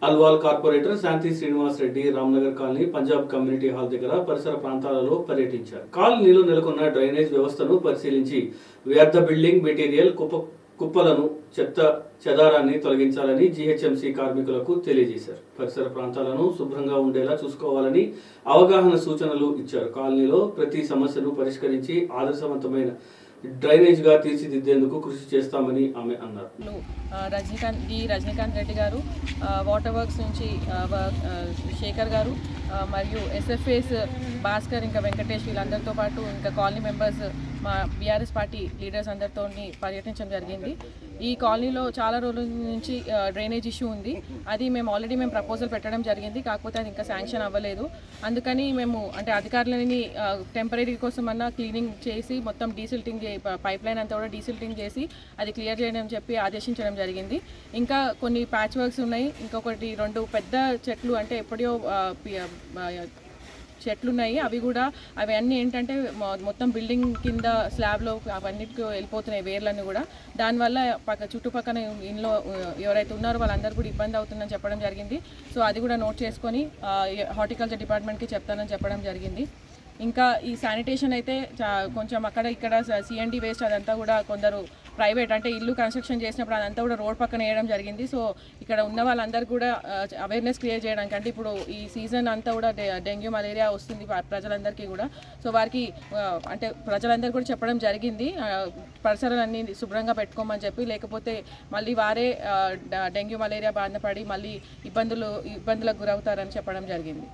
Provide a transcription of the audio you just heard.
Alwal corporator Shanti Srinivas Reddy Ramnagar colony Punjab community hall దగ్గర పరిసర ప్రాంతాలలో పర్యటించారు. కాలనీలో నెలకొన్న డ్రైనేజ్ వ్యవస్థను పరిశీలించి వ్యర్థ బిల్డింగ్ మెటీరియల్ కుప్పలను చెత్త చెదారాన్ని తొలగించాలని జీహెచ్ఎంసీ కార్మికులకు తెలియజేశారు. పరిసర ప్రాంతాలను శుభ్రంగా ఉండేలా చూసుకోవాలని అవగాహన సూచనలు ఇచ్చారు. కాలనీలో ప్రతి సమస్యను పరిష్కరించి ఆదర్శవంతమైన డ్రైనేజ్ గా తీర్చిదిద్దేందుకు కృషి చేస్తామని ఆమె అన్నారు. రజనీకాంత్ రెడ్డి గారు, వాటర్ వర్క్స్ నుంచి శేఖర్ గారు మరియు ఎస్ఎఫ్ఏస్ భాస్కర్ ఇంకా వెంకటేష్ వీళ్ళందరితో పాటు ఇంకా కాలనీ మెంబర్స్ మా బీఆర్ఎస్ పార్టీ లీడర్స్ అందరితో పర్యటించడం జరిగింది. ఈ కాలనీలో చాలా రోజుల నుంచి డ్రైనేజ్ ఇష్యూ ఉంది. అది మేము ఆల్రెడీ ప్రపోజల్ పెట్టడం జరిగింది, కాకపోతే అది ఇంకా శాంక్షన్ అవ్వలేదు. అందుకని మేము అంటే అధికారులని టెంపరీ కోసం అన్న క్లీనింగ్ చేసి మొత్తం డీసిల్టింగ్ పైప్ లైన్ అంతా కూడా డీసిల్టింగ్ చేసి అది క్లియర్ చేయడం చెప్పి ఆదేశించడం జరిగింది. ఇంకా కొన్ని ప్యాచ్ వర్క్స్ ఉన్నాయి. ఇంకొకటి 2 పెద్ద చెట్లు అంటే ఎప్పుడో చెట్లు ఉన్నాయి. అవన్నీ ఏంటంటే మొత్తం బిల్డింగ్ కింద స్లాబ్లో అవన్నిటికి వెళ్ళిపోతున్నాయి వేర్లన్నీ కూడా. దానివల్ల చుట్టుపక్కల ఇంట్లో ఎవరైతే ఉన్నారో వాళ్ళందరూ కూడా ఇబ్బంది అవుతుందని చెప్పడం జరిగింది. సో అది కూడా నోట్ చేసుకొని హార్టికల్చర్ డిపార్ట్మెంట్కి చెప్తానని చెప్పడం జరిగింది. ఇంకా ఈ శానిటేషన్ అయితే కొంచెం అక్కడ ఇక్కడ సిఎండి వేస్ట్ అదంతా కూడా కొందరు ప్రైవేట్ అంటే ఇల్లు కన్స్ట్రక్షన్ చేసినప్పుడు అదంతా కూడా రోడ్ పక్కన వేయడం జరిగింది. సో ఇక్కడ ఉన్న వాళ్ళందరూ కూడా అవేర్నెస్ క్రియేట్ చేయడానికి అంటే ఇప్పుడు ఈ సీజన్ అంతా కూడా డెంగ్యూ మలేరియా వస్తుంది ప్రజలందరికీ కూడా. సో వారికి అంటే ప్రజలందరూ కూడా చెప్పడం జరిగింది పరిసరాలన్నీ శుభ్రంగా పెట్టుకోమని చెప్పి, లేకపోతే మళ్ళీ వారే డెంగ్యూ మలేరియా బారిన పడి మళ్ళీ ఇబ్బందులకు గురవుతారని చెప్పడం జరిగింది.